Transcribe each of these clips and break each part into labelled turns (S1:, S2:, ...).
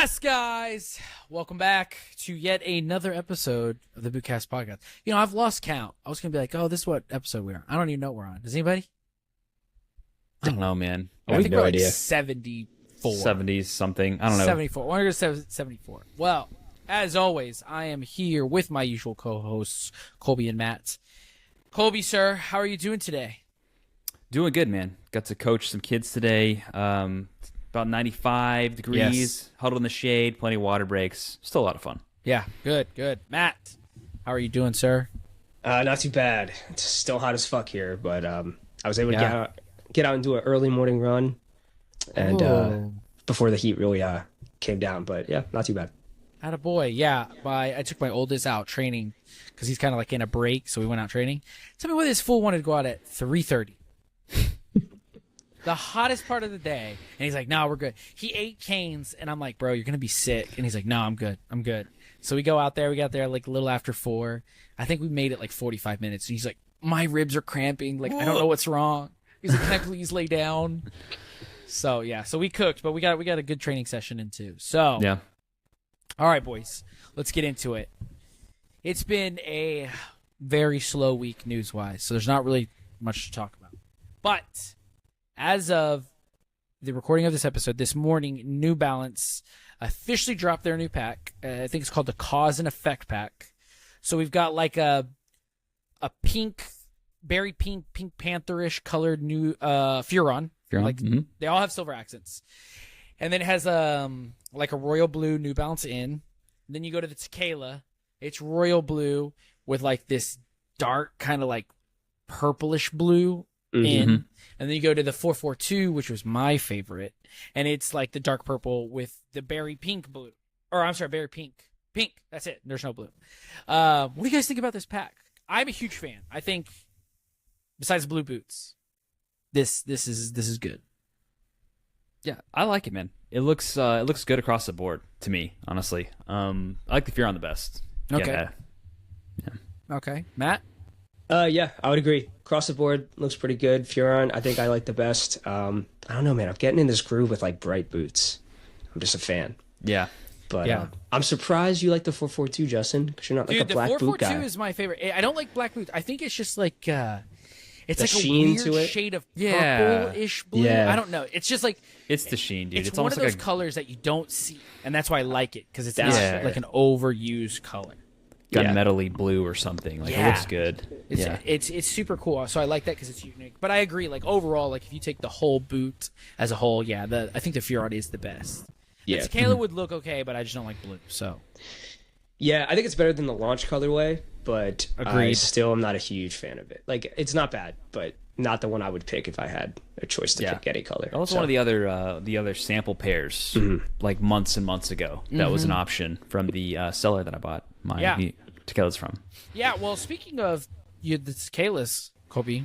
S1: Yes, guys. Welcome back to yet another episode of the Bootcast Podcast. You know, I've lost count. I was going to be like, oh, this is what episode we're on. I don't even know what we're on. Does anybody?
S2: I don't know, man.
S1: I think
S3: no
S1: we're like
S3: idea.
S1: 74.
S2: 70s something. I don't know.
S1: 74. We're going to go 74. Well, as always, I am here with my usual co-hosts, Colby and Matt. Colby, sir, how are you doing today?
S2: Doing good, man. Got to coach some kids today. About 95 degrees,
S1: Yes.
S2: huddled in the shade, plenty of water breaks. Still a lot of fun.
S1: Yeah, good. Matt, how are you doing, sir?
S3: Not too bad. It's still hot as fuck here, but I was able to get out and do an early morning run, and before the heat really came down. But yeah, not too bad.
S1: Attaboy. Yeah, I took my oldest out training because he's kind of like in a break, so we went out training. Tell me why this fool wanted to go out at 3:30. The hottest part of the day, and he's like, no, we're good. He ate canes, and I'm like, bro, you're going to be sick. And he's like, no, I'm good. So we go out there. We got there like a little after 4. I think we made it like 45 minutes. And he's like, my ribs are cramping. Like, I don't know what's wrong. He's like, can I please lay down? So, yeah. So we cooked, but we got a good training session in too. So,
S2: Yeah.
S1: All right, boys. Let's get into it. It's been a very slow week news-wise, so there's not really much to talk about. But as of the recording of this episode, this morning, New Balance officially dropped their new pack. I think it's called the Cause and Effect pack. So we've got like a pink, berry pink pantherish colored new Furon. Like they all have silver accents. And then it has like a royal blue New Balance in. Then you go to the Tequela. It's royal blue with like this dark kind of like purplish blue in. And then you go to the 442, which was my favorite, and it's like the dark purple with the berry pink blue. Or I'm sorry, berry pink. Pink. That's it. There's no blue. What do you guys think about this pack? I'm a huge fan. I think besides blue boots, this is good.
S2: Yeah, I like it, man. It looks good across the board to me, honestly. I like the Furon the best.
S1: Okay.
S2: Yeah.
S1: Okay. Matt?
S3: Yeah, I would agree. Across the board, looks pretty good. Furon, I think I like the best. I don't know, man. I'm getting in this groove with like bright boots. I'm just a fan.
S2: Yeah.
S3: But I'm surprised you like the 442, Justin, because you're not like a black boot guy.
S1: The 442 is my favorite. I don't like black boots. I think it's just like it's
S3: The
S1: like a
S3: sheen
S1: weird
S3: to it?
S1: shade of purple-ish blue.
S3: Yeah.
S1: I don't know. It's just like
S2: It's the sheen, dude.
S1: it's
S2: It's
S1: one
S2: almost
S1: of those
S2: like
S1: colors that you don't see, and that's why I like it because it's
S3: That's
S1: not
S3: fair.
S1: like an overused color.
S2: gunmetal-y blue or something. Like,
S1: Yeah.
S2: it looks good.
S1: It's super cool. So I like that because it's unique. But I agree. Like overall, like if you take the whole boot as a whole, yeah, I think the Furon is the best.
S3: Yeah.
S1: The Tequila would look okay, but I just don't like blue. So
S3: Yeah, I think it's better than the launch colorway, but I
S1: Agreed.
S3: still am not a huge fan of it. Like, it's not bad, but not the one I would pick if I had a choice to pick any color.
S2: That was one of the other sample pairs, like months and months ago. That was an option from the seller that I bought my tequilas from.
S1: yeah. Well, speaking of the Tequilas, Kobe,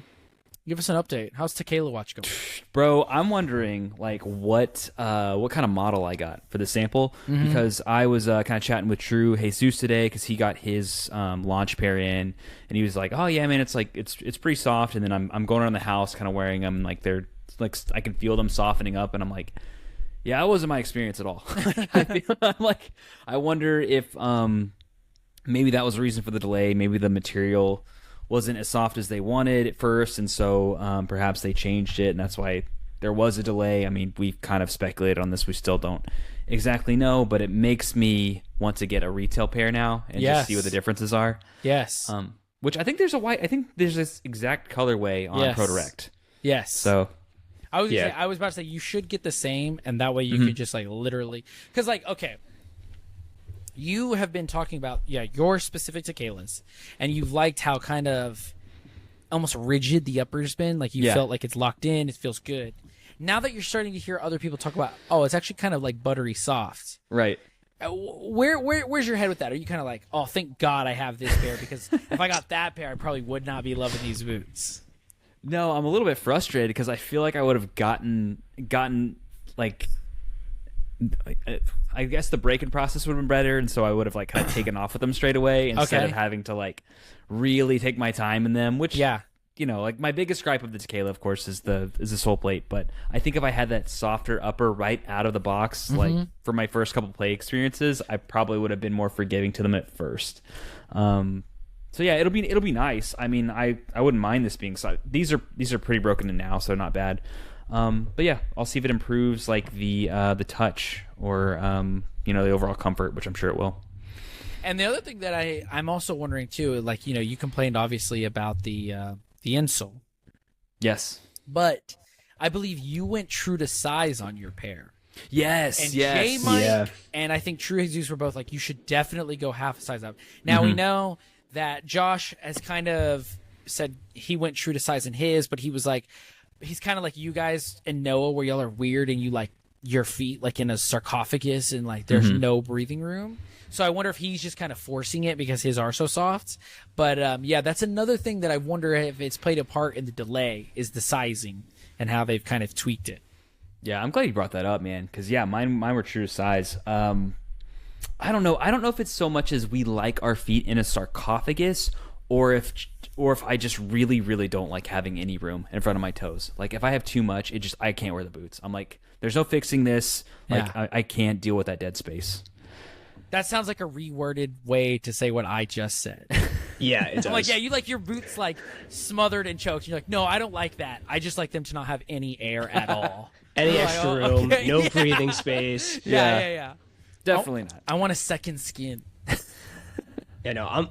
S1: give us an update. How's Tequila Watch going?
S2: Bro, I'm wondering like what kind of model I got for the sample because I was kind of chatting with Drew Jesus today because he got his launch pair in and he was like, "Oh yeah, man, it's like it's pretty soft." And then I'm going around the house kind of wearing them like they're like I can feel them softening up, and I'm like, "Yeah, that wasn't my experience at all." I'm like, I wonder if maybe that was the reason for the delay. Maybe the material wasn't as soft as they wanted at first, and so perhaps they changed it, and that's why there was a delay. I mean, we've kind of speculated on this. We still don't exactly know, but it makes me want to get a retail pair now and just see what the differences are.
S1: Yes.
S2: Which I think there's this exact colorway on Pro Direct.
S1: Yes.
S2: So
S1: I was about to say you should get the same, and that way you could just like literally because like okay. You have been talking about your specific tequilas, and you've liked how kind of almost rigid the upper's been. Like you felt like it's locked in, it feels good. Now that you're starting to hear other people talk about, it's actually kind of like buttery soft.
S2: right.
S1: Where's your head with that? Are you kind of like, oh, thank God I have this pair because if I got that pair, I probably would not be loving these boots.
S2: No, I'm a little bit frustrated because I feel like I would have gotten like. I guess the break-in process would have been better, and so I would have kind of taken off with them straight away instead of having to really take my time in them. Which like my biggest gripe of the Tequela, of course, is the sole plate. But I think if I had that softer upper right out of the box, like for my first couple play experiences, I probably would have been more forgiving to them at first. So yeah, it'll be nice. I mean, I wouldn't mind this being these are pretty broken in now, so not bad. But yeah, I'll see if it improves like the touch or the overall comfort, which I'm sure it will.
S1: And the other thing that I'm also wondering too, like you complained obviously about the insole.
S2: Yes.
S1: But I believe you went true to size on your pair.
S2: Yes.
S1: And
S2: yes.
S1: Jay might,
S3: Yeah.
S1: and I think True Jesus were both like, you should definitely go half a size up. Now we know that Josh has kind of said he went true to size in his, but he was like, he's kind of like you guys and Noah, where y'all are weird and you like your feet like in a sarcophagus and like there's no breathing room. So I wonder if he's just kind of forcing it because his are so soft. But yeah, that's another thing that I wonder if it's played a part in the delay is the sizing and how they've kind of tweaked it.
S2: Yeah, I'm glad you brought that up, man. Because yeah, mine were true to size. I don't know. I don't know if it's so much as we like our feet in a sarcophagus, or if I just really, really don't like having any room in front of my toes. Like if I have too much, I can't wear the boots. I'm like, there's no fixing this. Like
S1: Yeah.
S2: I can't deal with that dead space.
S1: That sounds like a reworded way to say what I just said.
S3: Yeah, it does.
S1: I'm like, yeah, you like your boots like smothered and choked. You're like, no, I don't like that. I just like them to not have any air at all.
S3: Any
S1: You're
S3: extra
S1: like,
S3: room,
S1: okay,
S3: no
S1: yeah.
S3: breathing space.
S1: Yeah.
S2: Definitely not.
S1: I want a second skin.
S3: Yeah, no,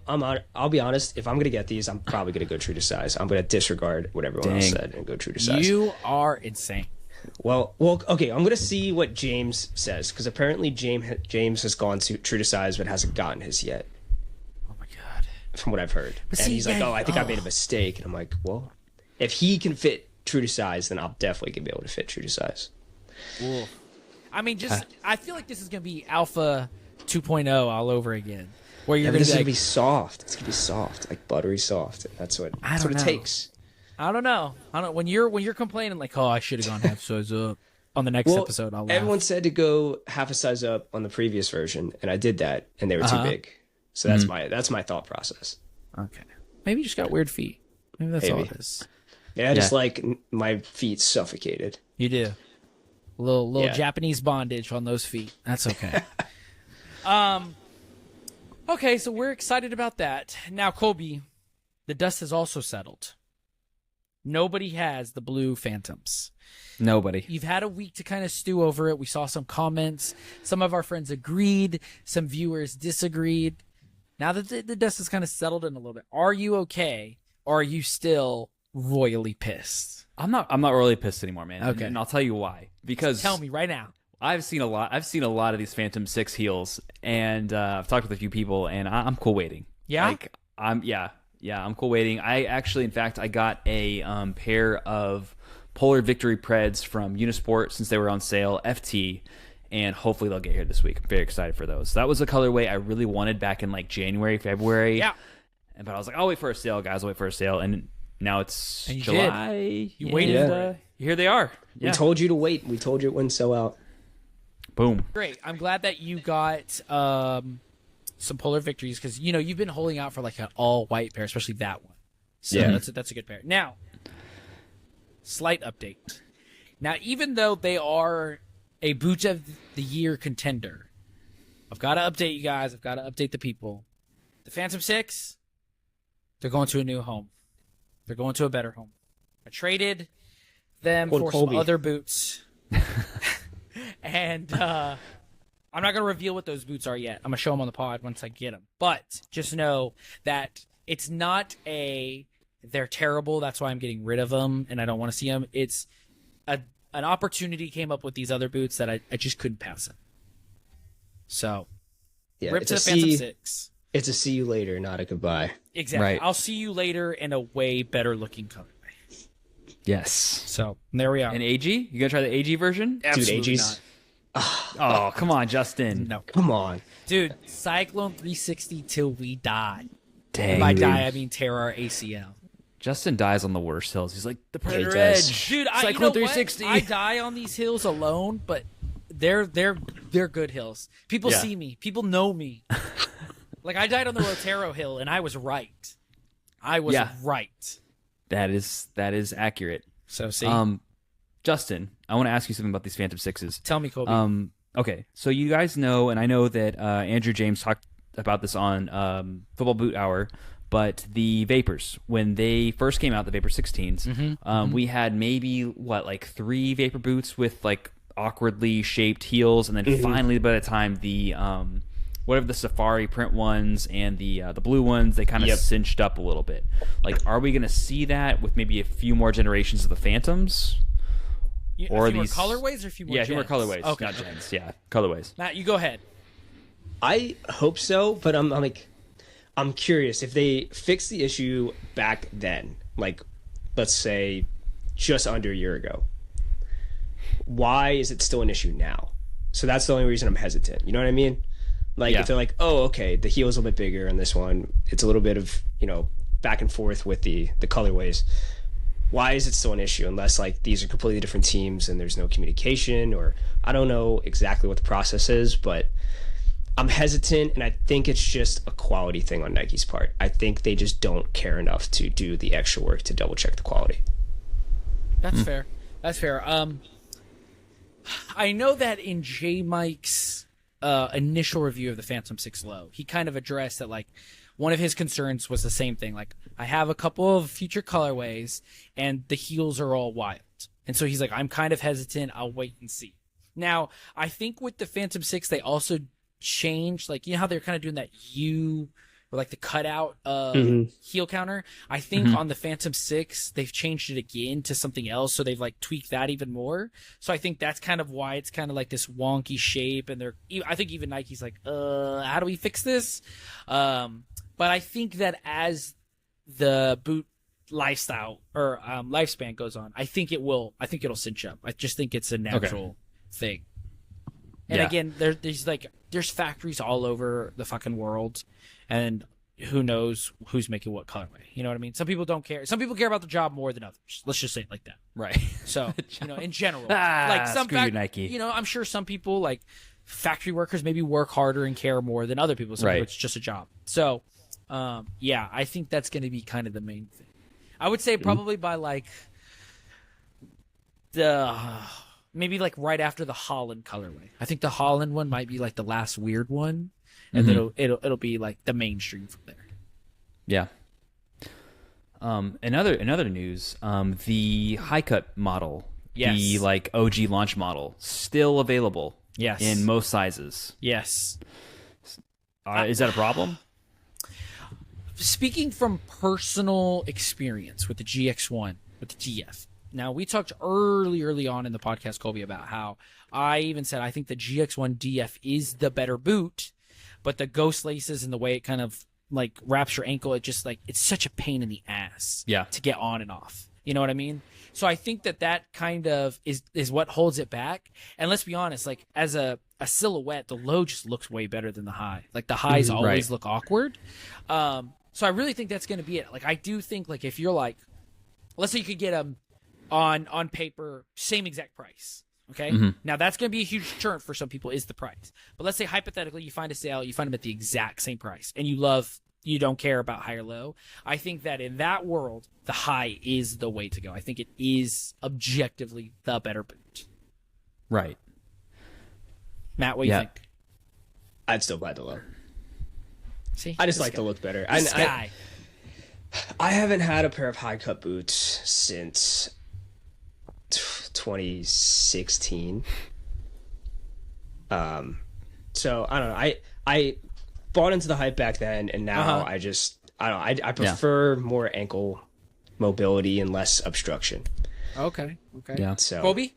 S3: I'll be honest. If I'm gonna get these, I'm probably gonna go true to size. I'm gonna disregard what everyone else
S2: Dang.
S3: said and go true to size.
S1: You are insane.
S3: Well, okay. I'm gonna see what James says because apparently James has gone to true to size but hasn't gotten his yet,
S1: Oh my god.
S3: from what I've heard.
S1: But
S3: And
S1: see,
S3: he's like,
S1: yeah,
S3: "Oh, I think I made a mistake." And I'm like, "Well, if he can fit true to size, then I'll definitely be able to fit true to size."
S1: I mean, I feel like this is gonna be Alpha 2.0 all over again, where
S3: Yeah,
S1: you're
S3: but this is
S1: gonna
S3: gonna
S1: be
S3: be soft. It's gonna be soft, like buttery soft. That's what
S1: don't
S3: it
S1: know.
S3: takes.
S1: I don't know. When you're complaining like, oh, I should have gone half size up on the next episode. I'll laugh.
S3: Everyone said to go half a size up on the previous version, and I did that, and they were too big. So that's my thought process.
S1: Okay. Maybe you just got weird feet. Maybe that's all
S3: Maybe.
S1: it is.
S3: Yeah, I just like my feet suffocated.
S1: You do. Little
S3: Yeah.
S1: Japanese bondage on those feet. That's okay. Okay, so we're excited about that. Now, Colby, the dust has also settled. Nobody has the blue Phantoms.
S2: Nobody.
S1: You've had a week to kind of stew over it. We saw some comments. Some of our friends agreed. Some viewers disagreed. Now that the dust has kind of settled in a little bit, are you okay? Or are you still royally pissed?
S2: I'm not really pissed anymore, man.
S1: Okay.
S2: And I'll tell you why. Because
S1: Tell me right now.
S2: I've seen a lot of these Phantom 6 heels, and I've talked with a few people, and I'm cool waiting.
S1: Yeah?
S2: Like I'm cool waiting. I actually, in fact, I got a pair of Polar Victory Preds from Unisport since they were on sale, FT, and hopefully they'll get here this week. I'm very excited for those. That was a colorway I really wanted back in like January, February.
S1: Yeah.
S2: But I was like, I'll wait for a sale, guys. I'll wait for a sale, and now it's
S1: And you
S2: July.
S1: You waited for it.
S2: Here they are. Yeah.
S3: We told you to wait. We told you it wouldn't sell out.
S2: Boom.
S1: Great. I'm glad that you got some Polar Victories because, you've been holding out for like an all-white pair, especially that one. So
S3: Yeah.
S1: that's a good pair. Now, slight update. Now, even though they are a Boot of the Year contender, I've got to update you guys. I've got to update the people. The Phantom 6, they're going to a new home. They're going to a better home. I traded them
S3: Hold
S1: for
S3: Colby.
S1: some other boots. And I'm not going to reveal what those boots are yet. I'm going to show them on the pod once I get them. But just know that it's not they're terrible, that's why I'm getting rid of them and I don't want to see them. It's an opportunity came up with these other boots that I just couldn't pass it. So,
S3: Yeah,
S1: rip
S3: it's
S1: to
S3: a
S1: the Phantom
S3: see.
S1: 6.
S3: It's a see you later, not a goodbye.
S1: Exactly.
S2: Right.
S1: I'll see you later in a way better looking colorway.
S2: Yes.
S1: So, there we are.
S2: An AG? You gonna try the AG version?
S1: Absolutely
S3: AGs?
S1: not.
S2: Oh, come on, Justin.
S1: No.
S3: Come on.
S1: Dude, Cyclone 360 till we die.
S2: Dang.
S1: And by
S2: dude.
S1: die, I mean tear our ACL.
S2: Justin dies on the worst hills. He's like the Predator
S3: he does.
S2: Edge.
S1: Dude,
S2: Cyclone 360.
S1: I die on these hills alone, but they're good hills. People
S2: Yeah.
S1: see me. People know me. Like I died on the Rotero Hill, and I was right. I was
S2: Yeah.
S1: right.
S2: That is accurate.
S1: So see,
S2: Justin, I want to ask you something about these Phantom Sixes.
S1: tell me, Colby.
S2: Okay, so you guys know, and I know that Andrew James talked about this on Football Boot Hour, but the Vapors, when they first came out, the Vapor 16s, we had maybe, like 3 Vapor boots with, like, awkwardly shaped heels, and then finally, by the time the whatever the Safari print ones and the blue ones, they kind of cinched up a little bit. Like, are we going to see that with maybe a few more generations of the Phantoms?
S1: Or a few more colorways or a few more gens?
S2: A few more colorways.
S1: Okay.
S2: Not gens. Yeah, colorways.
S1: Matt, you go ahead.
S3: I hope so, but I'm curious if they fixed the issue back then, like, let's say just under a year ago. Why is it still an issue now? So that's the only reason I'm hesitant. You know what I mean? Like, if they're like, oh, okay, the heel's a little bit bigger in this one, it's a little bit of, back and forth with the colorways. Why is it still an issue unless, like, these are completely different teams and there's no communication, or I don't know exactly what the process is, but I'm hesitant, and I think it's just a quality thing on Nike's part. I think they just don't care enough to do the extra work to double check the quality.
S1: That's fair. That's fair. I know that in J Mike's initial review of the Phantom 6 Low, he kind of addressed that, like, one of his concerns was the same thing. Like, I have a couple of future colorways, and the heels are all wild. And so he's like, I'm kind of hesitant. I'll wait and see. Now, I think with the Phantom 6, they also changed, like, you know how they're kind of doing that U, or like the cutout heel counter? I think on the Phantom 6, they've changed it again to something else, so they've, like, tweaked that even more. So I think that's kind of why it's kind of like this wonky shape, and I think even Nike's like, how do we fix this? But I think that as the boot lifestyle or lifespan goes on, I think it'll cinch up. I just think it's a natural thing. And again, there's factories all over the fucking world, and who knows who's making what colorway. You know what I mean? Some people don't care. Some people care about the job more than others. Let's just say it like that.
S2: Right.
S1: So, in general, like some
S2: screw you, Nike.
S1: I'm sure some people, like factory workers, maybe work harder and care more than other people. Some people, it's just a job. So, I think that's going to be kind of the main thing. I would say probably by like maybe like right after the Holland colorway. I think the Holland one might be like the last weird one, and then it'll be like the mainstream from there.
S2: Yeah. In other news, the high cut model, the like OG launch model, still available.
S1: Yes.
S2: In most sizes.
S1: Yes.
S2: Is that a problem?
S1: Speaking from personal experience with the GX1, with the GF. Now, we talked early on in the podcast, Colby, about how I even said I think the GX1 DF is the better boot, but the ghost laces and the way it kind of like wraps your ankle, it just like it's such a pain in the ass to get on and off. You know what I mean? So I think that kind of is what holds it back. And let's be honest, like as a silhouette, the low just looks way better than the high. Like the highs always look awkward. So I really think that's going to be it. Like I do think like if you're like, let's say you could get them on paper, same exact price. Okay. Now that's going to be a huge churn for some people is the price. But let's say hypothetically you find a sale, you find them at the exact same price and you don't care about high or low. I think that in that world, the high is the way to go. I think it is objectively the better boot.
S2: Right.
S1: Matt, what do you think?
S3: I'd still buy the low.
S1: See,
S3: I just like the look better.
S1: I
S3: haven't had a pair of high cut boots since 2016. So I don't know. I bought into the hype back then, and now I prefer more ankle mobility and less obstruction.
S1: Okay.
S2: Yeah.
S3: So
S1: Kobe?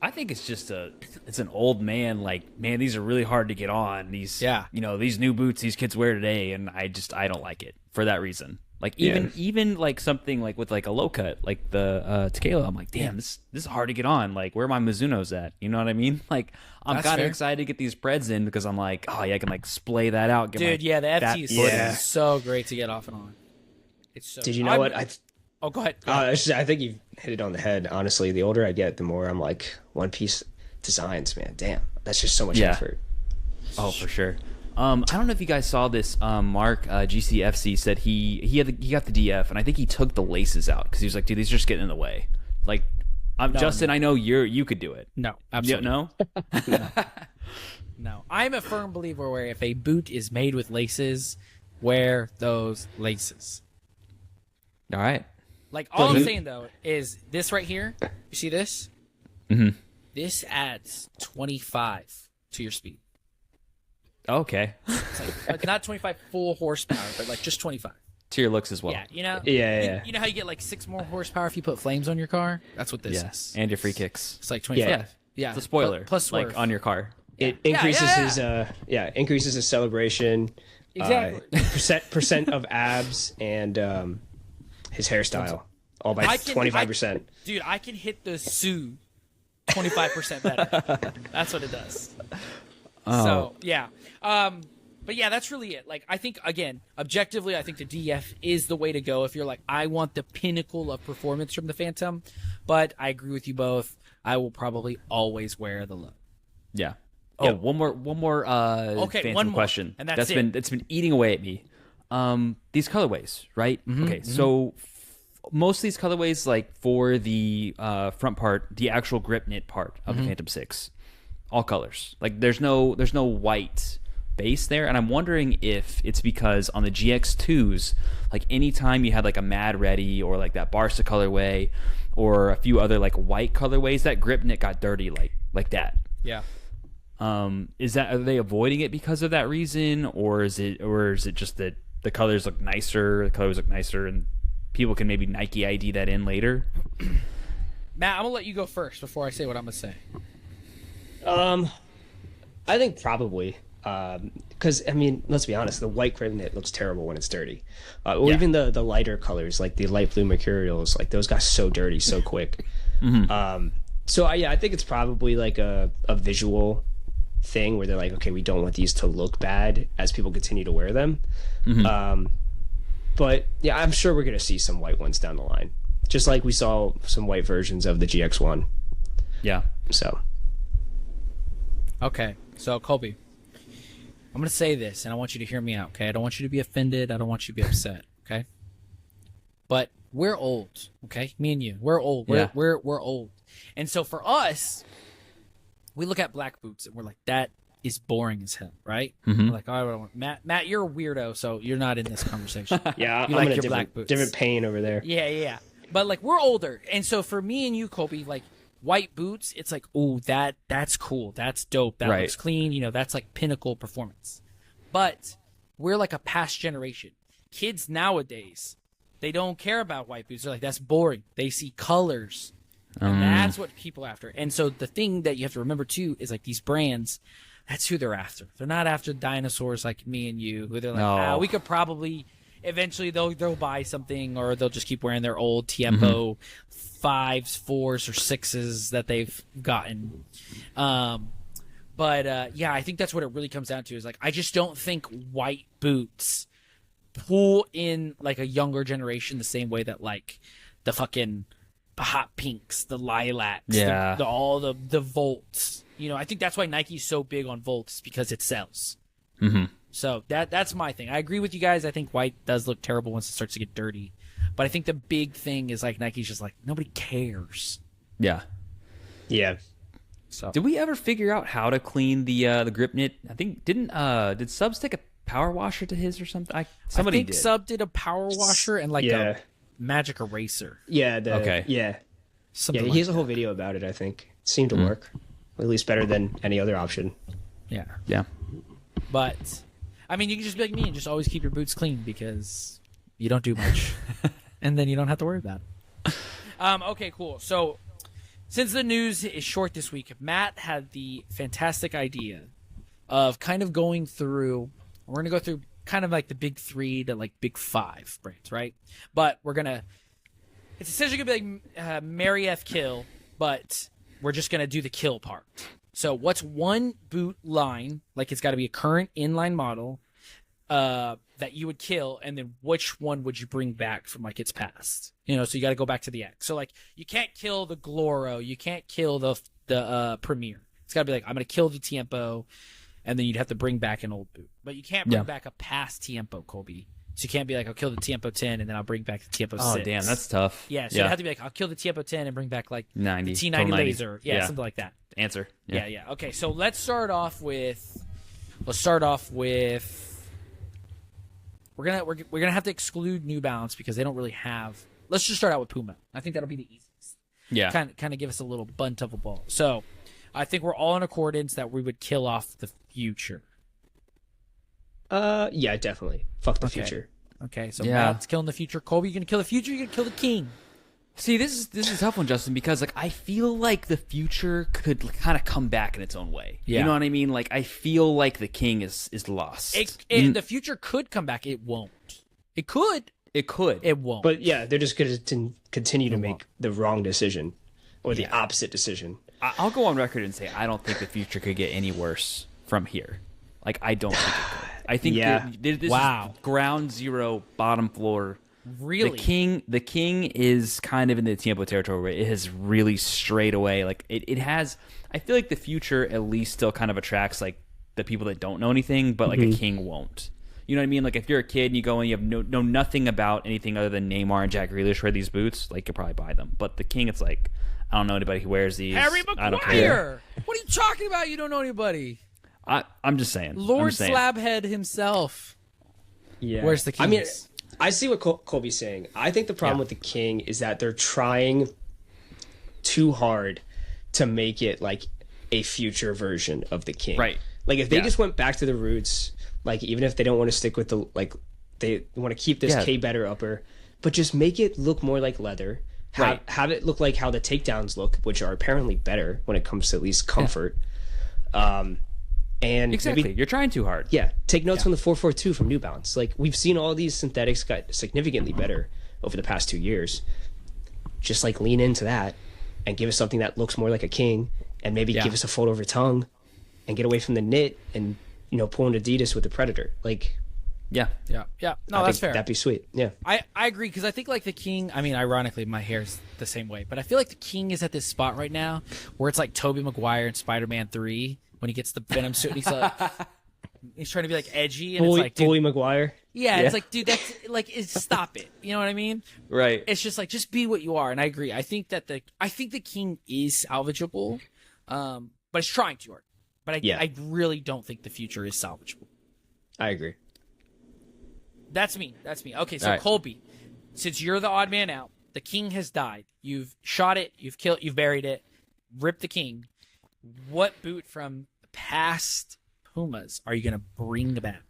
S2: I think it's just it's an old man, like, man, these are really hard to get on. These, these new boots these kids wear today, and I don't like it for that reason. Like even like something like with like a low cut, like the Tequela, I'm like, damn, this is hard to get on. Like, where are my Mizunos at? You know what I mean? Like, I'm kind of excited to get these Preds in because I'm like, oh yeah, I can like splay that out.
S1: Dude, the FT is so great to get off and on. It's so.
S3: Did you know what?
S1: Oh, go ahead.
S3: I think you've hit it on the head. Honestly, the older I get, the more I'm like, one piece designs, man. Damn, that's just so much effort.
S2: Oh, for sure. I don't know if you guys saw this. Mark GCFC said he got the DF, and I think he took the laces out because he was like, dude, these are just getting in the way. Like, Justin, I know you could do it.
S1: No, absolutely.
S2: No.
S1: No, I'm a firm believer where if a boot is made with laces, wear those laces.
S2: All right.
S1: Like, all I'm saying, though, is this right here. You see this?
S2: Mm-hmm.
S1: This adds 25 to your speed.
S2: Okay.
S1: It's like not 25 full horsepower, but like just 25.
S2: To your looks as well.
S1: Yeah, you know?
S3: Yeah.
S1: You know how you get like 6 more horsepower if you put flames on your car? That's what this
S2: Yes.
S1: is.
S2: And your free kicks.
S1: It's like 25. Yeah.
S2: It's a spoiler.
S1: Plus swerve.
S2: like on your car.
S3: It increases increases his celebration.
S1: Exactly.
S3: Percent of abs and his hairstyle, all by 25%.
S1: Dude, I can hit the Sue 25% better. That's what it does.
S2: Oh.
S1: So, yeah. But yeah, that's really it. Like, I think, again, objectively, I think the DF is the way to go if you're like, I want the pinnacle of performance from the Phantom. But I agree with you both. I will probably always wear the low.
S2: Yeah. Oh,
S1: Yeah.
S2: one more Phantom
S1: one more,
S2: question.
S1: and that's
S2: been eating away at me. These colorways, right? Okay, so most of these colorways, like for the front part, the actual grip knit part of the Phantom 6, all colors. Like there's no white base there, and I'm wondering if it's because on the GX2s, like anytime you had like a Mad Ready or like that Barca colorway or a few other like white colorways, that grip knit got dirty like that.
S1: Yeah.
S2: Are they avoiding it because of that reason, or is it just that the colors look nicer, and people can maybe Nike ID that in later?
S1: Matt, I'm gonna let you go first before I say what I'm gonna say.
S3: I think probably. Because, I mean, let's be honest, the white grip knit looks terrible when it's dirty. Even the lighter colors, like the light blue mercurials, like those got so dirty so quick. So, I think it's probably like a visual thing where they're like, okay, we don't want these to look bad as people continue to wear them. But, yeah, I'm sure we're going to see some white ones down the line. Just like we saw some white versions of the GX1.
S2: Yeah.
S3: So.
S1: Okay, so Colby, I'm going to say this, and I want you to hear me out, okay? I don't want you to be offended. I don't want you to be upset, okay? But we're old, okay? Me and you, we're old. We're old. And so for us, we look at black boots, and we're like, that is boring as hell, right? We're like, oh, I don't want... Matt, you're a weirdo, so you're not in this conversation.
S3: Yeah,
S1: you
S3: I'm
S1: like
S3: in
S1: your
S3: a
S1: black boots.
S3: different pain over there.
S1: Yeah. But, like, we're older. And so for me and you, Colby, like, white boots, it's like, oh, that's cool. That's dope. That
S2: Right.
S1: looks clean. You know, that's like pinnacle performance. But we're like a past generation. Kids nowadays, they don't care about white boots. They're like, that's boring. They see colors. And that's what people are after. And so the thing that you have to remember, too, is like these brands, that's who they're after. They're not after dinosaurs like me and you, who they're like, we could probably... Eventually, they'll buy something, or they'll just keep wearing their old Tiempo 5s, 4s, or 6s that they've gotten. But I think that's what it really comes down to. Is like, I just don't think white boots pull in like a younger generation the same way that like the fucking hot pinks, the lilacs, all the volts. You know, I think that's why Nike's so big on volts, because it sells. So that's my thing. I agree with you guys. I think white does look terrible once it starts to get dirty. But I think the big thing is like Nike's just like, nobody cares.
S2: Yeah.
S3: Yeah.
S1: So
S2: Did we ever figure out how to clean the grip knit? I think did Subs take a power washer to his or something? Somebody
S1: I think
S2: did.
S1: Sub did a power washer and like a magic eraser.
S3: Yeah.
S2: Okay.
S3: Yeah.
S1: Something
S3: He
S1: like
S3: has a whole video about it, I think. It seemed to work. At least better than any other option.
S1: Yeah.
S2: Yeah.
S1: But I mean, you can just be like me and just always keep your boots clean because you don't do much. And then you don't have to worry about it. Okay, cool. So since the news is short this week, Matt had the fantastic idea of kind of going through, we're going to go through kind of like the big 3 to like big 5 brands, right? But it's essentially going to be like Marry F Kill, but we're just going to do the kill part. So what's one boot line, like it's got to be a current inline model, that you would kill, and then which one would you bring back from like its past? You know, so you got to go back to the X. So like you can't kill the Gloro, you can't kill the Premier. It's got to be like, I'm going to kill the Tiempo, and then you'd have to bring back an old boot. But you can't bring
S2: Yeah.
S1: back a past Tiempo, Colby. So you can't be like, I'll kill the Tiempo 10 and then I'll bring back the Tiempo 6.
S2: Oh, damn, that's tough.
S1: Yeah, so it'd have to be like, I'll kill the Tiempo 10 and bring back like
S2: 90,
S1: the T90
S2: total 90.
S1: laser. Yeah, something like that.
S2: Answer.
S1: Yeah. Okay, so let's start off with we're gonna have to exclude New Balance because they don't really have. Let's just start out with Puma. I think that'll be the easiest.
S2: Yeah.
S1: Kind of give us a little bunt of a ball. So, I think we're all in accordance that we would kill off the future.
S3: Yeah, definitely. Fuck the
S1: Okay.
S3: future.
S1: Okay, so
S2: Yeah.
S1: Matt's killing the future. Colby, you gonna kill the future? You gonna kill the king?
S2: See, this is a tough one, Justin, because like I feel like the future could kind of come back in its own way.
S1: Yeah.
S2: You know what I mean? Like I feel like the king is lost.
S1: The future could come back. It won't. It could.
S2: It could.
S1: It won't.
S3: But yeah, they're just going to continue to make the wrong decision or the opposite decision.
S2: I'll go on record and say I don't think the future could get any worse from here. Like I don't think it could. I think this is ground zero, bottom floor.
S1: Really?
S2: The king is kind of in the Tiempo territory where it has really strayed away. Like it has. I feel like the future at least still kind of attracts like the people that don't know anything, but like a king won't. You know what I mean? Like if you're a kid and you go and you have know nothing about anything other than Neymar and Jack Grealish wear these boots, like you'll probably buy them. But the king, it's like I don't know anybody who wears these.
S1: Harry
S2: I don't care.
S1: Maguire. What are you talking about? You don't know anybody.
S2: I'm just saying.
S1: Lord Slabhead himself.
S3: Yeah.
S1: Where's the king?
S3: I mean, I see what Colby's saying. I think the problem with the king is that they're trying too hard to make it like a future version of the king.
S2: Right.
S3: Like if they just went back to the roots, like even if they don't want to stick with the like they want to keep this K better upper, but just make it look more like leather. Have it look like how the takedowns look, which are apparently better when it comes to at least comfort. And
S2: exactly.
S3: maybe,
S2: You're trying too hard.
S3: Yeah, take notes from the 442 from New Balance. Like we've seen all these synthetics got significantly better over the past 2 years. Just like lean into that and give us something that looks more like a king, and maybe give us a fold over tongue, and get away from the knit, and pull an Adidas with the Predator. Like,
S1: yeah. No,
S3: I
S1: that's
S3: think
S1: fair.
S3: that'd be sweet. Yeah,
S1: I agree because I think like the king. I mean, ironically, my hair's the same way, but I feel like the king is at this spot right now where it's like Tobey Maguire in Spider-Man 3 when he gets the Venom suit and he's like. He's trying to be like edgy, and it's like, dude,
S3: Bully Maguire.
S1: Yeah, it's like, dude, that's like, stop it. You know what I mean?
S2: Right.
S1: It's just like, just be what you are, and I agree. I think the king is salvageable, but it's trying too hard. But I really don't think the future is salvageable.
S3: I agree.
S1: That's me. Okay, so Colby, since you're the odd man out, the king has died. You've shot it. You've killed. You've buried it. Ripped the king. What boot from the past Pumas are you going to bring back?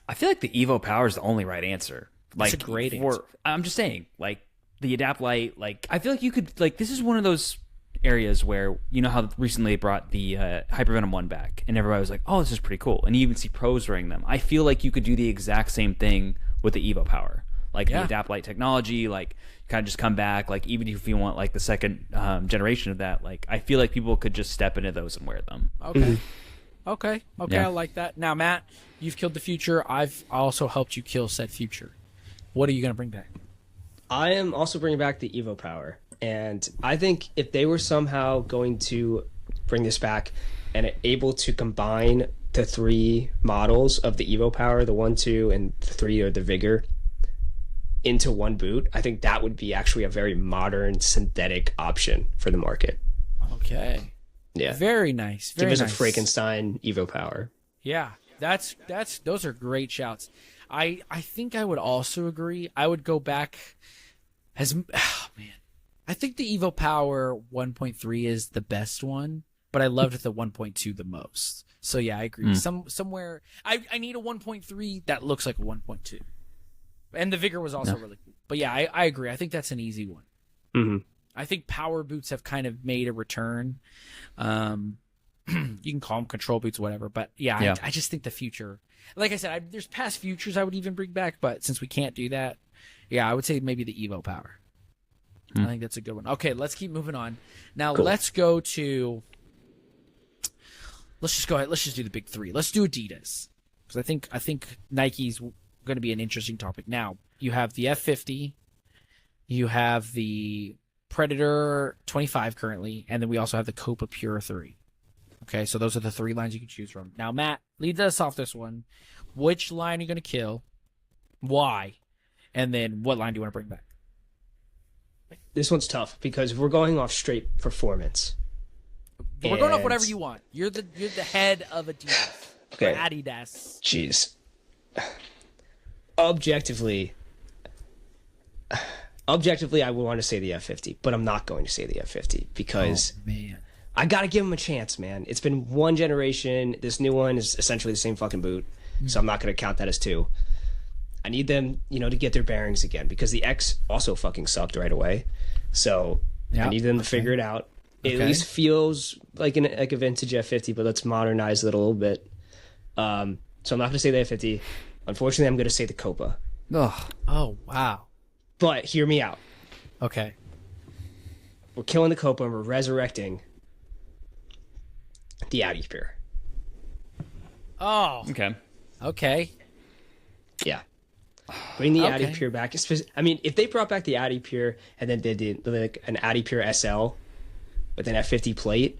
S2: I feel like the Evo Power is the only right answer. Like,
S1: That's a great answer.
S2: I'm just saying, like, the Adapt Light, like, I feel like you could, like, this is one of those areas where, you know how recently they brought the Hypervenom 1 back, and everybody was like, oh, this is pretty cool. And you even see pros wearing them. I feel like you could do the exact same thing with the Evo Power. Like, the Adapt Light technology, like, kind of just come back. Like, even if you want, like, the second generation of that, like, I feel like people could just step into those and wear them.
S1: Okay. Okay,
S2: Yeah.
S1: I like that. Now, Matt, you've killed the future. I've also helped you kill said future. What are you going to bring back?
S3: I am also bringing back the Evo Power. And I think if they were somehow going to bring this back and able to combine the 3 models of the Evo Power, the 1, 2, and 3 or the Vigor, into one boot, I think that would be actually a very modern synthetic option for the market.
S1: Okay.
S3: Yeah.
S1: Very nice.
S3: Give us a Frankenstein Evo Power.
S1: Yeah. Those are great shouts. I think I would also agree. I would go back I think the Evo Power 1.3 is the best one, but I loved the 1.2 the most. So yeah, I agree. Somewhere I need a 1.3 that looks like a 1.2. And the Vigor was also really cool. But yeah, I agree. I think that's an easy one.
S3: Mm-hmm.
S1: I think power boots have kind of made a return. You can call them control boots, whatever. But yeah. I just think the future. Like I said, there's past futures I would even bring back, but since we can't do that, I would say maybe the Evo Power. I think that's a good one. Okay, let's keep moving on. Now let's go to. Let's just go ahead. Let's just do the big 3. Let's do Adidas because I think Nike's going to be an interesting topic. Now you have the F50, you have the Predator 25 currently, and then we also have the Copa Pure 3. Okay, so those are the 3 lines you can choose from. Now, Matt, lead us off this one. Which line are you going to kill? Why? And then what line do you want to bring back?
S3: This one's tough because we're going off straight performance.
S1: We're going off whatever you want. You're the head of Adidas.
S3: Okay.
S1: Or Adidas.
S3: Jeez. Objectively, I would want to say the F50, but I'm not going to say the F50 because
S1: Man.
S3: I got to give them a chance, man. It's been one generation. This new one is essentially the same fucking boot, so I'm not going to count that as 2. I need them, to get their bearings again because the X also fucking sucked right away. So I need them to figure it out. It at least feels like a vintage F50, but let's modernize it a little bit. So I'm not going to say the F50. Unfortunately, I'm going to say the Copa.
S2: Ugh.
S1: Oh, wow.
S3: But hear me out.
S1: Okay.
S3: We're killing the Copa and we're resurrecting the Audi Pure.
S1: Oh.
S2: Okay.
S3: Yeah. Bring the Audi
S1: Okay.
S3: Pure back. I mean, if they brought back the Audi Pure and then they did like an Audi Pure SL with an F50 plate.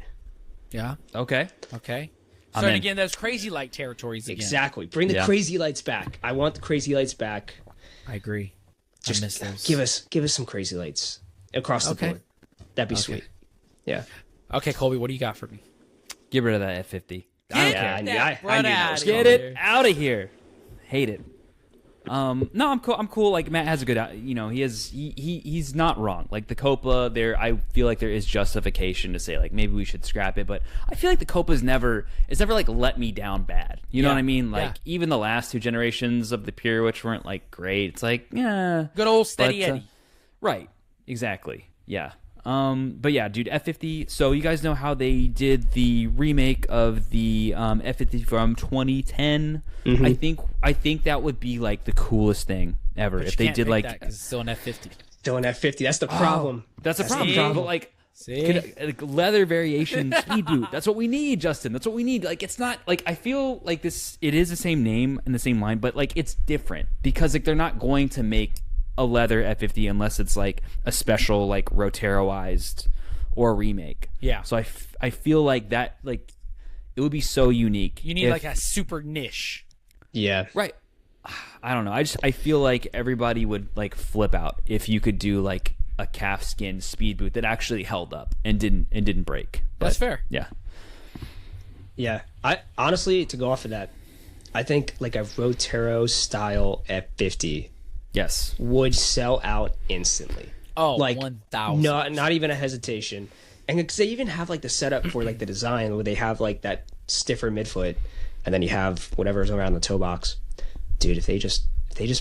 S1: Yeah.
S2: Okay.
S1: Okay.
S2: I'm
S1: So
S2: in.
S1: again, those crazy light territories again.
S3: Exactly. Bring the
S2: Yeah.
S3: crazy lights back. I want the crazy lights back.
S1: I agree.
S3: Just
S1: I miss those.
S3: give us some crazy lights across the
S1: Okay.
S3: board. That'd be sweet. Yeah.
S1: Okay, Colby, what do you got for me?
S2: Get rid of that F50. I don't care.
S3: I knew that was
S2: Get
S3: coming.
S2: it out of here. Hate it. No, I'm cool. I'm cool. Like Matt has a good, he's not wrong. Like the Copa, I feel like there is justification to say like maybe we should scrap it, but I feel like the Copa's never like let me down bad. You know what I mean? Like even the last 2 generations of the Pure, which weren't like great. It's like
S1: Good old steady
S2: but,
S1: Eddie.
S2: right. Exactly. Yeah. But yeah, dude, F50. So you guys know how they did the remake of the F50 from 2010. I think that would be like the coolest thing ever if they did like.
S1: because it's still an F50.
S3: Still an F50. That's the problem.
S2: That's a problem.
S1: the
S2: But like,
S1: See?
S2: like leather variation speed boot. That's what we need, Justin. That's what we need. Like it's not like I feel like this. It is the same name and the same line, but like it's different because like they're not going to make a leather F50 unless it's like a special like Roteroized or a remake.
S1: Yeah.
S2: So I feel like that like it would be so unique.
S1: You need like a super niche.
S3: Yeah.
S2: right. I don't know. I feel like everybody would like flip out if you could do like a calfskin speed boot that actually held up and didn't break.
S1: That's
S2: But,
S1: fair.
S2: Yeah.
S3: Yeah. I honestly, to go off of that, I think like a Rotero style F50
S2: Yes.
S3: would sell out instantly.
S1: Oh,
S3: Like
S1: 1,000.
S3: not even a hesitation. And because they even have like the setup for like the design where they have like that stiffer midfoot, and then you have whatever's around the toe box. Dude, if they just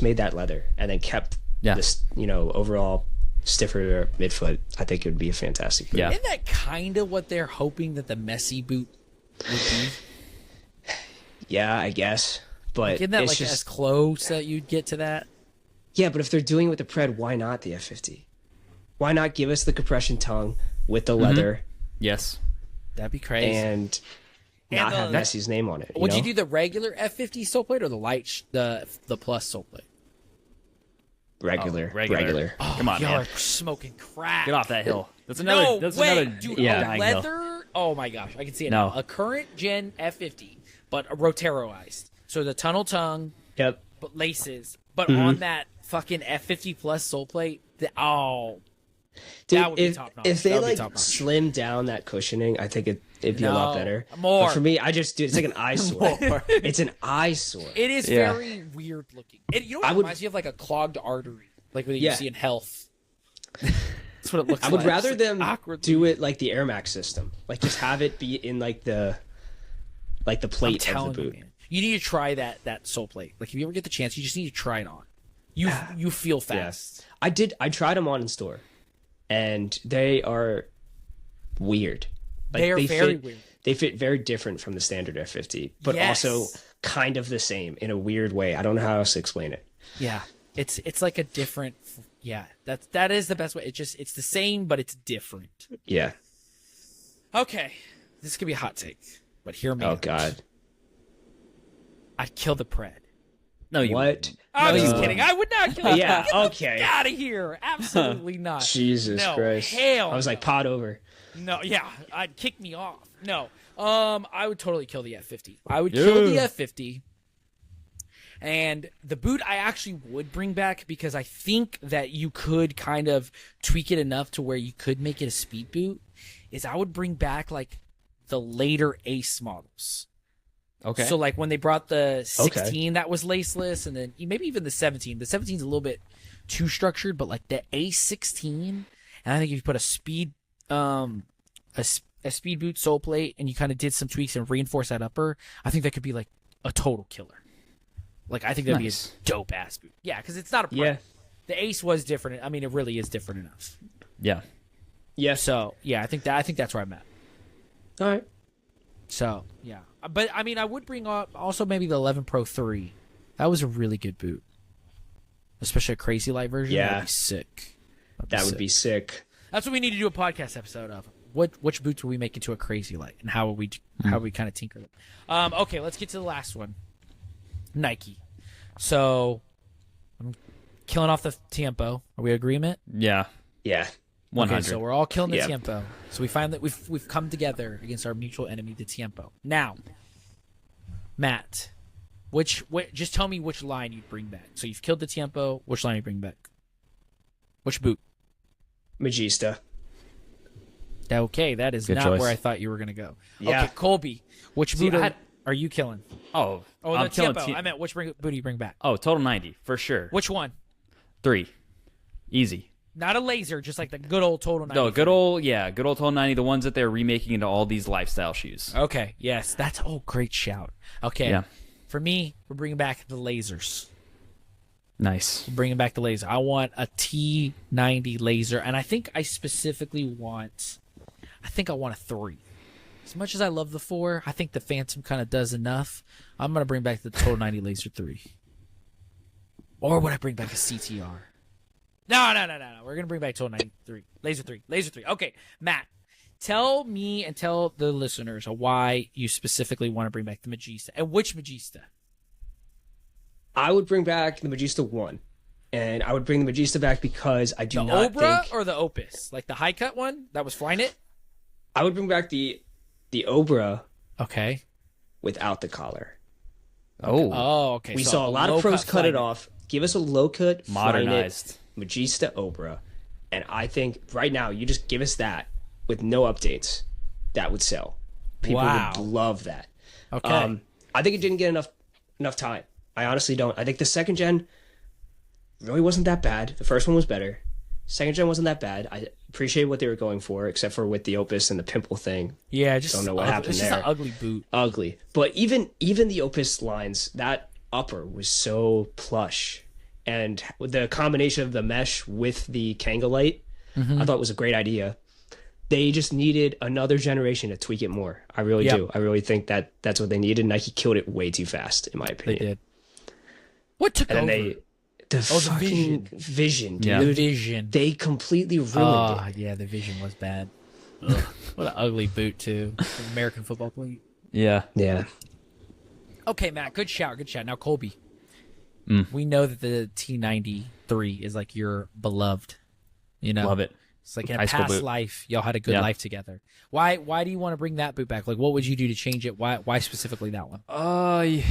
S3: made that leather and then kept this overall stiffer midfoot, I think it would be a fantastic boot.
S2: Yeah.
S1: Isn't that kind of what they're hoping that the messy boot would be?
S3: Yeah, I guess. But
S1: Isn't that
S3: it's
S1: like
S3: just
S1: as close that you'd get to that?
S3: yeah. But if they're doing it with the Pred, why not the F50? Why not give us the compression tongue with the leather
S2: Yes.
S1: That'd be crazy.
S3: and not have Messi's name on it?
S1: Would
S3: know?
S1: you do the regular F50 sole plate or the light, the plus sole plate?
S3: regular?
S1: Oh,
S2: Come on,
S1: y'all
S2: man.
S1: are smoking crack.
S2: Get off that hill. That's another.
S1: No
S2: that's
S1: way,
S2: another
S1: dude.
S3: yeah.
S1: A
S2: dying hill.
S1: leather. Oh my gosh, I can see it
S2: No.
S1: now. A current gen F50, but a Roteroized. So the tunnel tongue,
S3: Yep.
S1: but laces, but on that fucking F50 plus sole plate.
S3: Dude,
S1: That would be top notch.
S3: if they
S1: That would be
S3: like
S1: top notch.
S3: slim down that cushioning, I think it'd be a lot
S1: No,
S3: better.
S1: more.
S3: But for me, it's like an eyesore.
S1: More.
S3: It's an eyesore.
S1: It is
S2: Yeah.
S1: very weird looking. You know what
S3: I
S1: it
S3: would-
S1: reminds me of? Like a clogged artery, like what you
S3: Yeah.
S1: see in health. That's what it looks
S3: I
S1: like.
S3: would rather
S1: It's
S3: them
S1: awkwardly-
S3: do it like the Air Max system, like just have it be in like the
S1: I'm
S3: plate of
S1: telling
S3: the
S1: you,
S3: boot.
S1: man. You need to try that sole plate. Like if you ever get the chance, you just need to try it on. You feel fast.
S3: I tried them on in store, and they are weird. Like,
S1: They are very
S3: fit,
S1: weird.
S3: They fit very different from the standard F50, but
S1: Yes.
S3: also kind of the same in a weird way. I don't know how else to explain it.
S1: Yeah, it's like a different. Yeah, that is the best way. It's the same, but it's different.
S3: Yeah.
S1: Okay, this could be a hot take, but hear me.
S3: Oh
S1: out.
S3: God.
S1: I'd kill the Pred.
S2: No, you.
S3: What?
S1: I'm just
S3: No.
S1: kidding. I would not kill it.
S3: Yeah,
S1: Get the
S3: okay.
S1: fuck out of here. Absolutely not.
S3: Jesus
S1: No,
S3: Christ.
S1: hell
S3: I was like, pot over.
S1: No, yeah, I'd kick me off. No, I would totally kill the F50. I would kill the F50. And the boot I actually would bring back because I think that you could kind of tweak it enough to where you could make it a speed boot. Is I would bring back like the later Ace models.
S2: Okay.
S1: So like when they brought the 16 that was laceless, and then maybe even the 17. The 17 is a little bit too structured, but like the A16, and I think if you put a speed speed boot sole plate and you kind of did some tweaks and reinforce that upper, I think that could be like a total killer. Like I think that'd be a dope ass boot. Yeah, because it's not a pro.
S3: Yeah.
S1: The Ace was different. I mean, it really is different enough.
S2: Yeah.
S3: Yeah.
S1: So yeah, I think that's where I'm at.
S3: All right.
S1: So yeah, but I mean, I would bring up also maybe the 11 Pro 3. That was a really good boot, especially a crazy light version.
S3: Yeah.
S1: That'd be sick.
S3: That would be sick.
S1: That's what we need to do a podcast episode of. Which boots will we make into a crazy light, and how we kind of tinker them. Okay, let's get to the last one. Nike. So I'm killing off the Tiempo. Are we in agreement?
S2: Yeah.
S3: Yeah.
S2: 100.
S1: Okay, so we're all killing the
S3: Yep.
S1: Tiempo. So we find that we've come together against our mutual enemy, the Tiempo. Now, Matt, just tell me which line you'd bring back. So you've killed the Tiempo. Which line you bring back? Which boot?
S3: Magista.
S1: Okay, that is
S2: Good
S1: not
S2: choice.
S1: where I thought you were gonna go.
S3: Yeah.
S1: Okay, Colby, which boot are you killing?
S2: Oh,
S1: Oh,
S2: I'm
S1: the
S2: killing
S1: Tiempo. I meant which boot do you bring back?
S2: Oh, total 90 for sure.
S1: Which one?
S2: 3. Easy.
S1: Not a laser, just like the good old Total 90.
S2: No, good old total 90. The ones that they're remaking into all these lifestyle shoes.
S1: Okay, yes, that's great shout. Okay,
S2: Yeah.
S1: For me, we're bringing back the lasers.
S2: Nice.
S1: Bringing back the laser. I want a T90 laser, and I think I specifically want. I think I want a 3. As much as I love the 4, I think the Phantom kind of does enough. I'm gonna bring back the Total 90 Laser 3. Or would I bring back a CTR? No. We're gonna bring back Total 93 Laser 3. Laser 3. Okay, Matt, tell me and tell the listeners why you specifically want to bring back the Magista, and which Magista.
S3: I would bring back the Magista 1. And I would bring the Magista back because I do
S1: The
S3: not
S1: Obra
S3: think...
S1: or the Opus, like the high cut one that was flying it.
S3: I would bring back the Obra
S1: Okay.
S3: without the collar.
S2: Oh,
S1: Oh, okay.
S3: We
S1: so
S3: saw a lot of pros cut it off. Give us a low cut,
S2: modernized.
S3: Magista Obra. And I think right now, you just give us that with no updates. That would sell. People
S1: Wow.
S3: would love that.
S1: Okay.
S3: I think it didn't get enough time. I honestly don't. I think the second gen really wasn't that bad. The first one was better. Second gen wasn't that bad. I appreciate what they were going for, except for with the Opus and the pimple thing.
S1: Yeah, just
S3: Don't know what happened
S1: it's just
S3: there.
S1: an ugly boot.
S3: Ugly. But even the Opus lines, that upper was so plush. And the combination of the mesh with the Kangalite, I thought was a great idea. They just needed another generation to tweak it more. I really do. I really think that's what they needed. Nike killed it way too fast, in my
S1: They
S3: opinion.
S1: did. What took
S3: And
S1: over?
S3: then the fucking vision, dude.
S2: Yeah.
S1: The Vision.
S3: They completely ruined
S1: Oh,
S3: it.
S1: yeah, the Vision was bad. Ugh, what an ugly boot, too. American football cleat.
S2: yeah.
S3: Yeah.
S1: Okay, Matt, good shout. Now, Colby. We know that the T93 is like your beloved. You know?
S2: Love it.
S1: It's like in a
S2: High school
S1: past
S2: boot.
S1: life, y'all had a good
S2: Yeah.
S1: life together. Why do you want to bring that boot back? Like, what would you do to change it? Why specifically that one?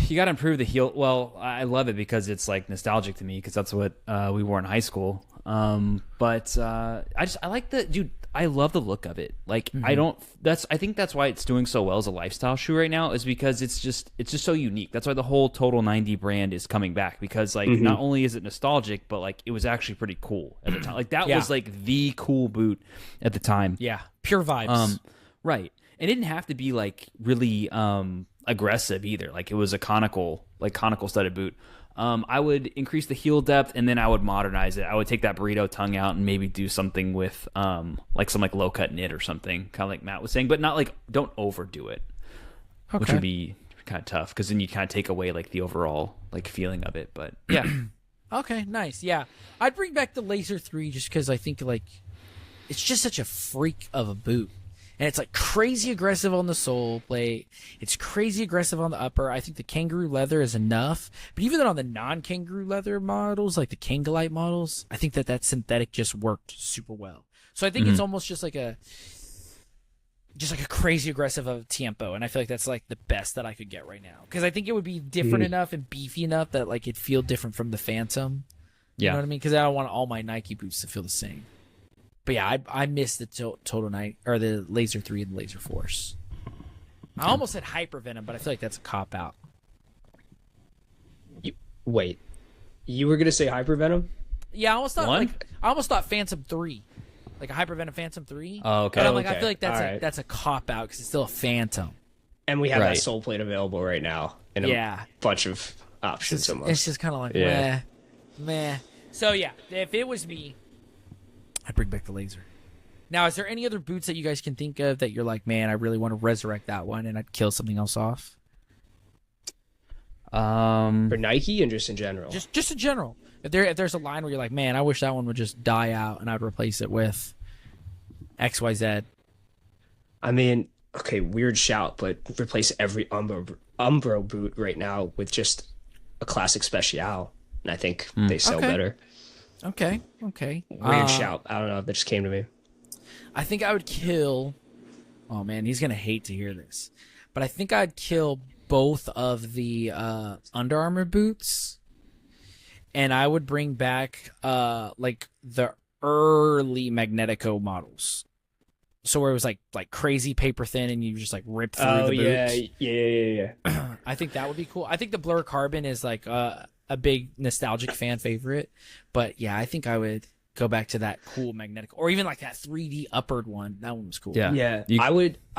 S2: You got to improve the heel. Well, I love it because it's like nostalgic to me because that's what we wore in high school. But I like the dude. I love the look of it. Like I think that's why it's doing so well as a lifestyle shoe right now is because it's just so unique. That's why the whole Total 90 brand is coming back because like not only is it nostalgic, but like it was actually pretty cool at the time. Like that
S1: Yeah.
S2: was like the cool boot at the time.
S1: Yeah, pure vibes.
S2: Right. It didn't have to be like really aggressive either. Like it was a conical studded boot. I would increase the heel depth and then I would modernize it. I would take that burrito tongue out and maybe do something with like some like low cut knit or something, kind of like Matt was saying, but not like don't overdo it, which would be kind of tough because then you kind of take away like the overall like feeling of it. But yeah,
S1: Okay, nice. Yeah, I'd bring back the Laser 3 just because I think like it's just such a freak of a boot, and it's like crazy aggressive on the sole plate. It's crazy aggressive on the upper. I think the kangaroo leather is enough, but even on the non-kangaroo leather models, like the Kangalite models, I think that synthetic just worked super well. So I think it's almost just like just like a crazy aggressive of Tiempo, and I feel like that's like the best that I could get right now because I think it would be different enough and beefy enough that like it'd feel different from the Phantom. You know what I mean? Because I don't want all my Nike boots to feel the same. But yeah, I missed the Total Night or the Laser 3 and the Laser Force. I almost said Hyper Venom, but I feel like that's a cop out.
S3: Wait, you were gonna say Hypervenom?
S1: Yeah, I almost thought
S2: One?
S1: I almost thought Phantom 3, like a Hyper Venom Phantom 3.
S2: Oh, okay.
S1: But I'm like,
S3: okay.
S1: I feel like
S3: All right.
S1: that's a cop out because it's still a Phantom.
S3: And we have
S2: Right.
S3: that Soul Plate available right now in a bunch of options.
S1: It's just kind of like meh. So yeah, if it was me, I'd bring back the Laser. Now, is there any other boots that you guys can think of that you're like, man, I really want to resurrect that one, and I'd kill something else off?
S3: For Nike and just in general.
S1: Just in general. If there's a line where you're like, man, I wish that one would just die out, and I'd replace it with XYZ.
S3: I mean, okay, weird shout, but replace every Umbro boot right now with just a classic Special, and I think they sell
S1: Okay.
S3: better.
S1: Okay.
S3: Weird shout. I don't know. That just came to me.
S1: I think I would kill. Oh man, he's gonna hate to hear this, but I think I'd kill both of the Under Armour boots, and I would bring back like the early Magnetico models. So where it was like crazy paper thin, and you just like rip through the boot.
S3: Yeah.
S1: I think that would be cool. I think the Blur Carbon is like a big nostalgic fan favorite, but yeah, I think I would go back to that cool Magnetico, or even like that 3D uppered one. That one was cool.
S2: Yeah.
S3: Yeah, I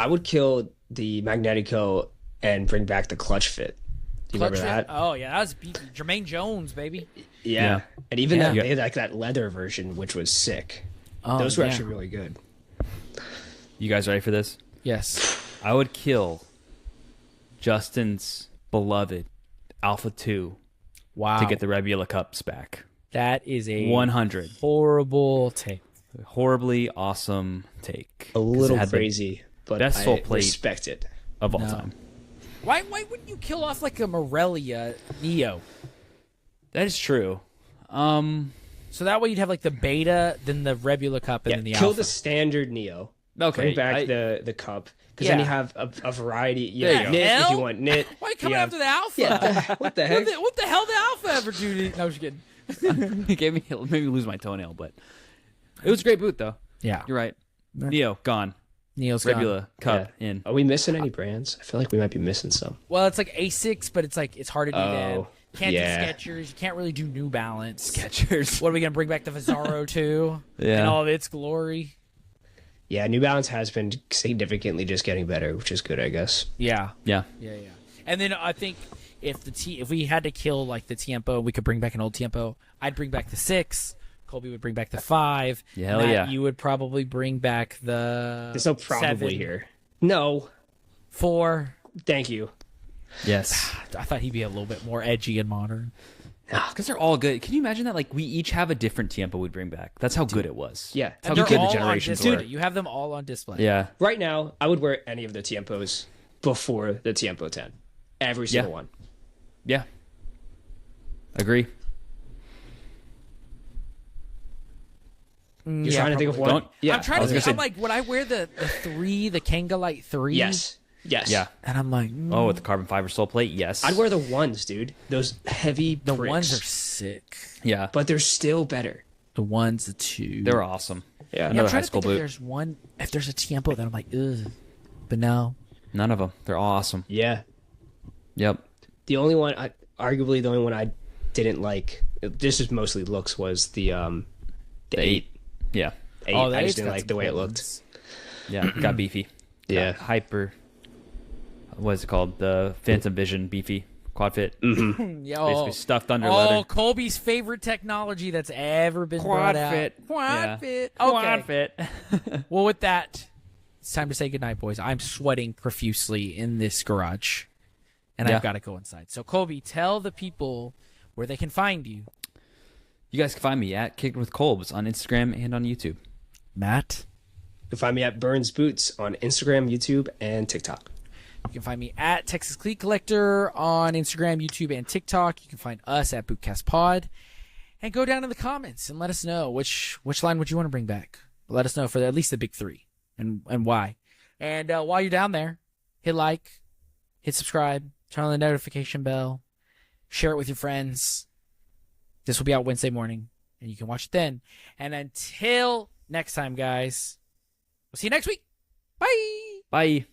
S3: would kill the Magnetico and bring back the clutch fit. Do you
S1: Clutch
S3: remember
S1: Fit?
S3: that?
S1: Oh yeah, that was beefy. Jermaine Jones, baby.
S3: Yeah. And even
S1: Yeah.
S3: they had like that leather version, which was sick.
S1: Oh,
S3: Those were
S1: yeah.
S3: actually really good.
S2: You guys ready for this?
S1: Yes.
S2: I would kill Justin's beloved Alpha 2
S1: Wow.
S2: to get the Rebula Cups back.
S1: That is a
S2: 100.
S1: horrible take.
S2: Horribly awesome take.
S3: A
S2: 'Cause it
S3: little
S2: had the
S3: crazy, but
S2: best
S3: I
S2: soul plate
S3: respect it.
S2: of all
S1: No.
S2: time.
S1: Why wouldn't you kill off like a Morelia Neo?
S2: That is true.
S1: So that way you'd have like the Beta, then the Rebula Cup, and
S3: Yeah,
S1: then the
S3: kill
S1: Alpha.
S3: the standard Neo.
S2: Okay.
S3: Bring back the cup, because
S1: Yeah.
S3: then you have a variety.
S2: There
S3: Yeah,
S2: you go.
S3: knit if
S1: Hell?
S3: you want knit.
S1: Why are you coming
S3: Yeah.
S1: after the Alpha?
S3: Yeah, what the heck?
S1: What the hell did Alpha ever do? No, I was just kidding.
S2: It made me lose my toenail, but it was a great boot, though.
S1: Yeah.
S2: You're right. Neo, gone.
S1: Neo's gone.
S2: Rebula Cup, in.
S3: Are we missing any brands? I feel like we might be missing some.
S1: Well, it's like A6, but it's like it's hard to do that.
S3: Oh,
S1: Can't
S3: yeah.
S1: do Skechers. You can't really do New Balance.
S2: Skechers.
S1: What are we gonna bring back the Vizaro too?
S2: Yeah.
S1: And all of its glory.
S3: Yeah, New Balance has been significantly just getting better, which is good, I guess.
S1: Yeah.
S2: Yeah.
S1: And then I think if we had to kill like the Tiempo, we could bring back an old Tiempo. I'd bring back the 6. Colby would bring back the 5.
S2: Yeah, hell
S1: Matt,
S2: yeah.
S1: You would probably bring back the.
S3: There's no probably
S1: 7,
S3: here. No,
S1: 4.
S3: thank you.
S2: Yes.
S1: I thought he'd be a little bit more edgy and modern.
S2: Because they're all good. Can you imagine that? Like, we each have a different Tiempo we'd bring back. That's how good it was.
S3: Yeah,
S2: That's
S1: And
S2: how
S1: they're
S2: good
S1: all
S2: the
S1: on
S2: generations
S1: display.
S2: were.
S1: You have them all on display.
S2: Yeah.
S3: Right now, I would wear any of the Tiempos before the Tiempo 10. Every single one.
S2: Yeah. Agree.
S3: You're trying to think of one?
S2: Don't-
S3: Yeah.
S1: I'm trying
S2: I
S1: to
S2: was
S1: think.
S2: gonna
S1: I'm like, would I wear the 3, the Kanga Light 3?
S3: Yes. Yes.
S2: Yeah.
S1: And I'm like,
S2: Oh, with the carbon fiber sole plate? Yes.
S3: I'd wear the ones, dude. Those heavy
S1: the
S3: bricks.
S1: ones are sick.
S2: Yeah.
S3: But they're still better.
S1: The ones, the 2.
S2: They were awesome.
S3: Yeah.
S1: Yeah, I'm
S2: Another high
S1: trying to
S2: school
S1: think if
S2: boot.
S1: there's one. If there's a Tiempo that I'm like, ugh. But no.
S2: None of them. They're all awesome.
S3: Yeah.
S2: Yep.
S3: The only one, arguably the only one I didn't like, this is mostly looks, was the 8.
S2: Yeah.
S3: 8.
S1: Oh, the
S3: I
S1: 8's
S3: just didn't
S1: got
S3: like
S1: some
S3: the way it
S1: cool
S3: looked.
S1: ones.
S2: Yeah. Got beefy.
S3: Yeah.
S2: Got hyper. What is it called? The Phantom Vision beefy quad fit.
S1: Yo.
S2: Basically stuffed under
S1: Oh,
S2: leather.
S1: Colby's favorite technology that's ever been brought
S2: Quad
S1: out.
S2: fit.
S1: Quad
S2: Yeah.
S1: fit. Okay.
S2: Quad fit.
S1: Well, with that, it's time to say goodnight, boys. I'm sweating profusely in this garage, and
S2: Yeah.
S1: I've got to go inside. So, Colby, tell the people where they can find you.
S2: You guys can find me at Kicked with Kolbs on Instagram and on YouTube.
S1: Matt,
S3: You can find me at Burns Boots on Instagram, YouTube, and TikTok.
S1: you can find me at Texas Cleat Collector on Instagram, YouTube, and TikTok. You can find us at Bootcast Pod. And go down in the comments and let us know which line would you want to bring back. Let us know for at least the big 3 and why. And while you're down there, hit like, hit subscribe, turn on the notification bell, share it with your friends. This will be out Wednesday morning, and you can watch it then. And until next time, guys, we'll see you next week. Bye.
S2: Bye.